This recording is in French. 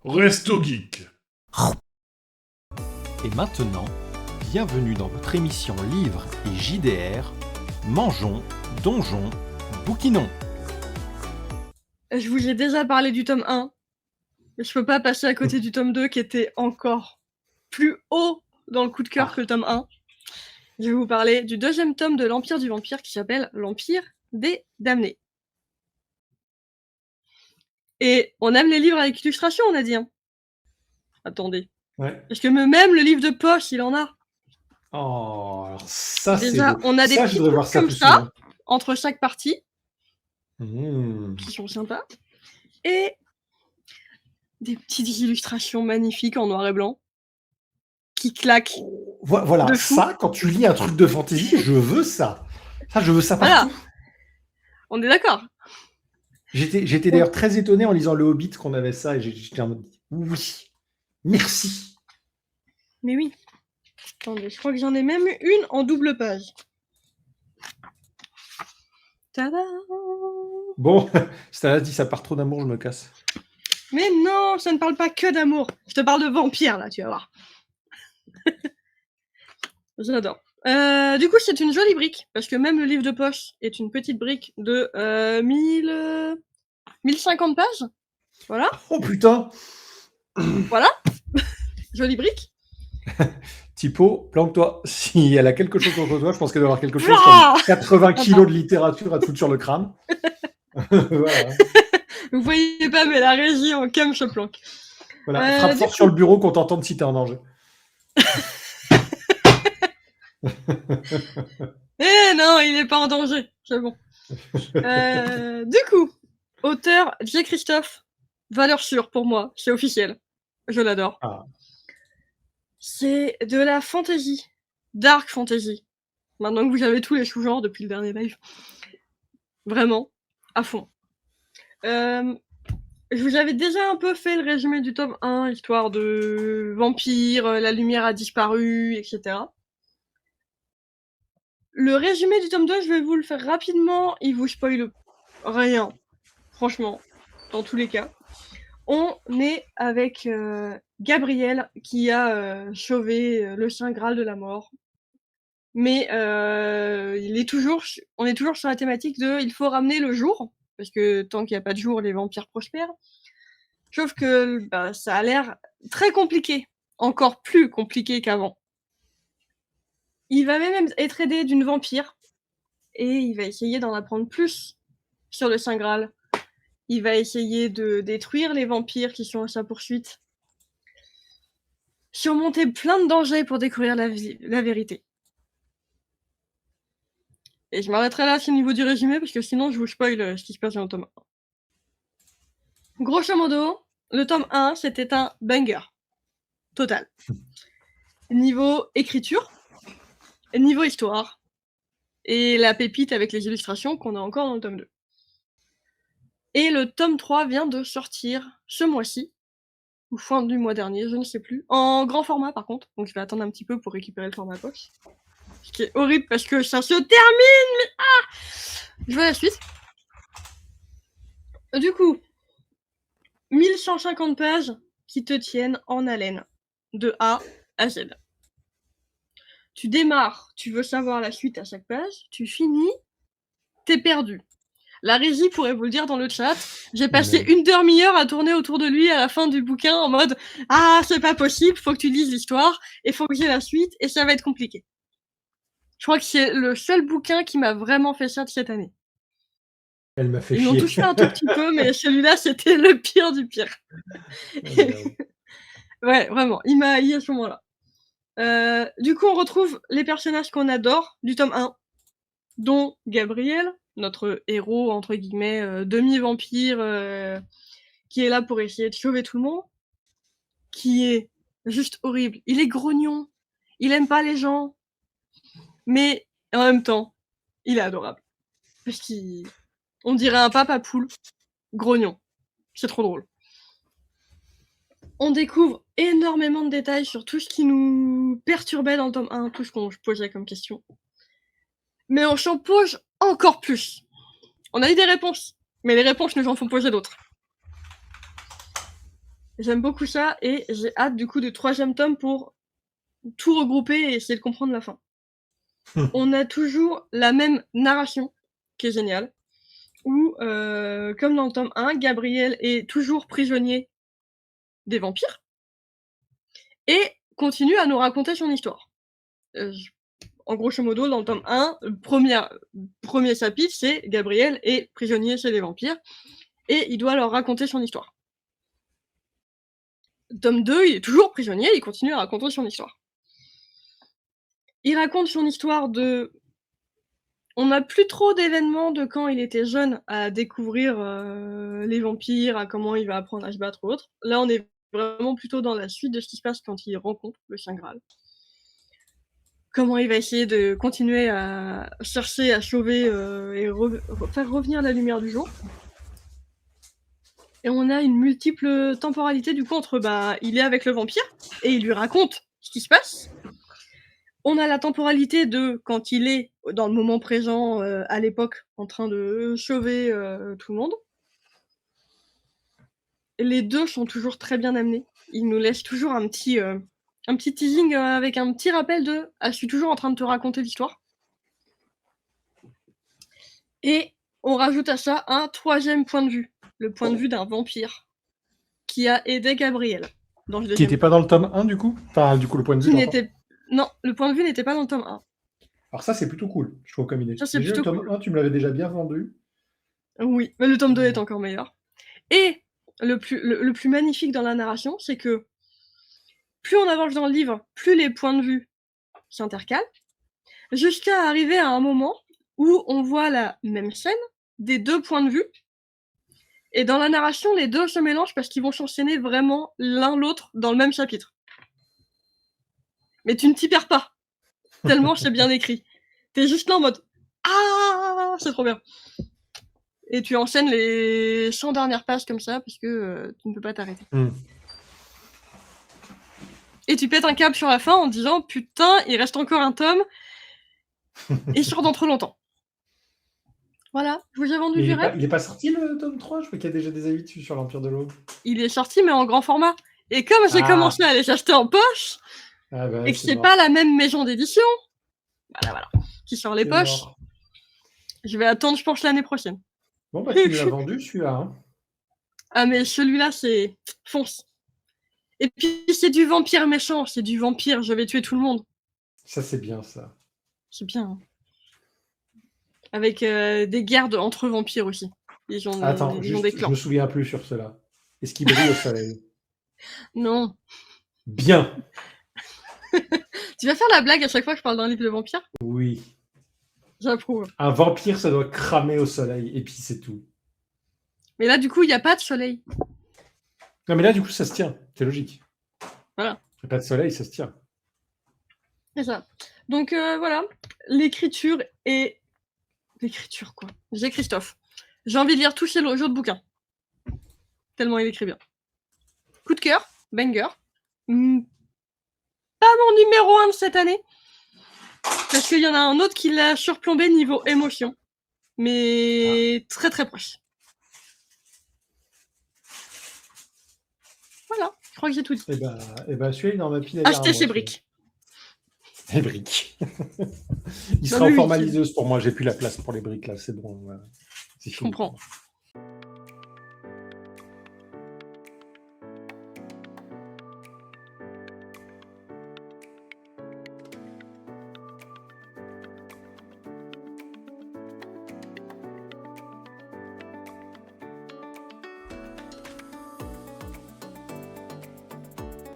Resto Geek. Et maintenant, bienvenue dans votre émission Livres et JDR, Mangeons, Donjons, Bouquinons. Je vous ai déjà parlé du tome 1, mais je peux pas passer à côté du tome 2 qui était encore plus haut dans le coup de cœur que le tome 1. Je vais vous parler du deuxième tome de l'Empire du Vampire qui s'appelle l'Empire des Damnés. Et on aime les livres avec illustration, on a dit. Hein. Attendez. Ouais. Parce que même le livre de poche, il en a. Oh, alors ça Déjà, c'est beau. on a des Ça, petits je voudrais voir trucs ça comme plus ça, souvent. entre chaque partie, Mmh. qui sont sympas. Et des petites illustrations magnifiques en noir et blanc, qui claquent. Voilà, De fou. ça, quand tu lis un truc de fantasy, je veux ça. Ça, je veux ça Voilà. partout. On est d'accord. J'étais d'ailleurs très étonné en lisant Le Hobbit qu'on avait ça et j'étais en mode oui, merci. Mais oui. Attendez, je crois que j'en ai même une en double page. Tada! Bon, ça dit ça part trop d'amour, je me casse. Mais non, ça ne parle pas que d'amour. Je te parle de vampire, là, tu vas voir. J'adore. Du coup, c'est une jolie brique, parce que même le livre de poche est une petite brique de 1050 pages. Voilà. Oh putain. Voilà. Jolie brique. Typo, planque-toi. Si elle a quelque chose contre toi, je pense qu'elle doit avoir quelque chose Ah comme 80 kilos de littérature à te foutre sur le crâne. Voilà. Vous voyez pas, mais la régie en cam se planque. Voilà. Frappe fort sur le bureau qu'on t'entende si t'es en danger. Eh non, il est pas en danger. C'est bon. Du coup, auteur J. Christophe, valeur sûre pour moi, c'est officiel. Je l'adore. Ah. C'est de la fantasy, dark fantasy. Maintenant que vous avez tous les sous-genres depuis le dernier live. Vraiment, à fond. Je vous avais déjà un peu fait le résumé du tome 1, histoire de vampire, la lumière a disparu, etc. Le résumé du tome 2, je vais vous le faire rapidement, il vous spoil rien, franchement, dans tous les cas. On est avec Gabriel qui a sauvé le Saint Graal de la mort. Mais on est toujours sur la thématique de il faut ramener le jour, parce que tant qu'il n'y a pas de jour, les vampires prospèrent. Sauf que ça a l'air très compliqué, encore plus compliqué qu'avant. Il va même être aidé d'une vampire, et il va essayer d'en apprendre plus sur le Saint Graal. Il va essayer de détruire les vampires qui sont à sa poursuite. Surmonter plein de dangers pour découvrir la vérité. Et je m'arrêterai là au niveau du résumé, parce que sinon je vous spoil ce qui se passe dans le tome 1. Grosso modo, le tome 1, c'était un banger. Total. Niveau écriture, niveau histoire, et la pépite avec les illustrations qu'on a encore dans le tome 2. Et le tome 3 vient de sortir ce mois-ci, ou fin du mois dernier, je ne sais plus. En grand format par contre, donc je vais attendre un petit peu pour récupérer le format poche. Ce qui est horrible parce que ça se termine, mais je veux la suite. Du coup, 1150 pages qui te tiennent en haleine, de A à Z. Tu démarres, tu veux savoir la suite à chaque page, tu finis, t'es perdu. La régie pourrait vous le dire dans le chat, j'ai passé une demi-heure à tourner autour de lui à la fin du bouquin en mode « Ah, c'est pas possible, faut que tu lises l'histoire, et faut que j'ai la suite, et ça va être compliqué. » Je crois que c'est le seul bouquin qui m'a vraiment fait ça de cette année. Elle m'a fait Ils m'ont chier. tous fait un tout petit peu, mais celui-là, c'était le pire du pire. Ouais, vraiment, il m'a haï à ce moment-là. Du coup, on retrouve les personnages qu'on adore du tome 1, dont Gabriel, notre héros, entre guillemets, demi-vampire, qui est là pour essayer de sauver tout le monde, qui est juste horrible. Il est grognon, il aime pas les gens, mais en même temps, il est adorable. Parce qu'on dirait un papa poule, grognon. C'est trop drôle. On découvre énormément de détails sur tout ce qui nous perturbait dans le tome 1, tout ce qu'on posait comme question. Mais on s'en pose encore plus. On a eu des réponses, mais les réponses nous en font poser d'autres. J'aime beaucoup ça et j'ai hâte du coup du 3e tome pour tout regrouper et essayer de comprendre la fin. On a toujours la même narration, qui est géniale, où, comme dans le tome 1, Gabriel est toujours prisonnier des vampires et continue à nous raconter son histoire. En grosso modo, dans le tome 1, premier chapitre, c'est Gabriel est prisonnier chez les vampires et il doit leur raconter son histoire. Tome 2, il est toujours prisonnier, il continue à raconter son histoire. Il raconte son histoire de... On n'a plus trop d'événements de quand il était jeune à découvrir les vampires, à comment il va apprendre à se battre ou autre. Là, on est vraiment plutôt dans la suite de ce qui se passe quand il rencontre le Saint Graal. Comment il va essayer de continuer à chercher à sauver et faire revenir la lumière du jour. Et on a une multiple temporalité du coup entre il est avec le vampire et il lui raconte ce qui se passe. On a la temporalité de quand il est dans le moment présent à l'époque en train de sauver tout le monde. Les deux sont toujours très bien amenés. Ils nous laissent toujours un petit teasing avec un petit rappel de « Ah, je suis toujours en train de te raconter l'histoire ». Et on rajoute à ça un 3e point de vue, le point de vue d'un vampire qui a aidé Gabriel. Dans le Qui deuxième n'était pas dans le tome 1 du coup? Enfin, du coup, le point de vue. Non, le point de vue n'était pas dans le tome 1. Alors ça, c'est plutôt cool, je trouve, comme idée. Ça, c'est Déjà, plutôt le tome cool. 1, tu me l'avais déjà bien vendu. Oui, mais le tome 2 est encore meilleur. Et le plus magnifique dans la narration, c'est que plus on avance dans le livre, plus les points de vue s'intercalent, jusqu'à arriver à un moment où on voit la même scène des 2 points de vue. Et dans la narration, les deux se mélangent parce qu'ils vont s'enchaîner vraiment l'un l'autre dans le même chapitre. Mais tu ne t'y perds pas, tellement c'est bien écrit. T'es juste là en mode « Ah, c'est trop bien !» Et tu enchaînes les 100 dernières pages comme ça, parce que tu ne peux pas t'arrêter. Et tu pètes un câble sur la fin en disant « Putain, il reste encore un tome, et il sort dans trop longtemps. » Voilà, je vous ai vendu du rêve. Il est pas sorti le tome 3? Je crois qu'il y a déjà des avis dessus sur l'Empire de l'Aube. Il est sorti, mais en grand format. Et comme j'ai commencé à les acheter en poche, et que c'est pas la même maison d'édition, voilà, qui sort les poches, je vais attendre, je pense, l'année prochaine. Bon, bah, tu me l'as vendu, celui-là. Hein. Ah, mais celui-là, c'est... Fonce. Et puis, c'est du vampire méchant, c'est du vampire, je vais tuer tout le monde. Ça, c'est bien, ça. C'est bien. Hein. Avec des guerres entre vampires aussi. Attends, juste, je me souviens plus sur cela. Est-ce qu'il brille au soleil? Non. Bien. Tu vas faire la blague à chaque fois que je parle d'un livre de vampire? Oui. J'approuve. Un vampire, ça doit cramer au soleil, et puis c'est tout. Mais là, du coup, il n'y a pas de soleil. Non, mais là, du coup, ça se tient. C'est logique. Voilà. Il n'y a pas de soleil, ça se tient. C'est ça. Donc, voilà. L'écriture et... L'écriture, quoi. J'ai Christophe. J'ai envie de lire tous ces autres bouquins. Tellement il écrit bien. Coup de cœur, banger. Pas mon numéro 1 de cette année. Parce qu'il y en a un autre qui l'a surplombé niveau émotion. Mais très très proche. Voilà, je crois que j'ai tout dit. Et bah celui-là, il est dans ma pile. Achetez ces briques. Les briques. Il sera en formaliseuse pour moi, j'ai plus la place pour les briques là, c'est bon. C'est fini. Je comprends.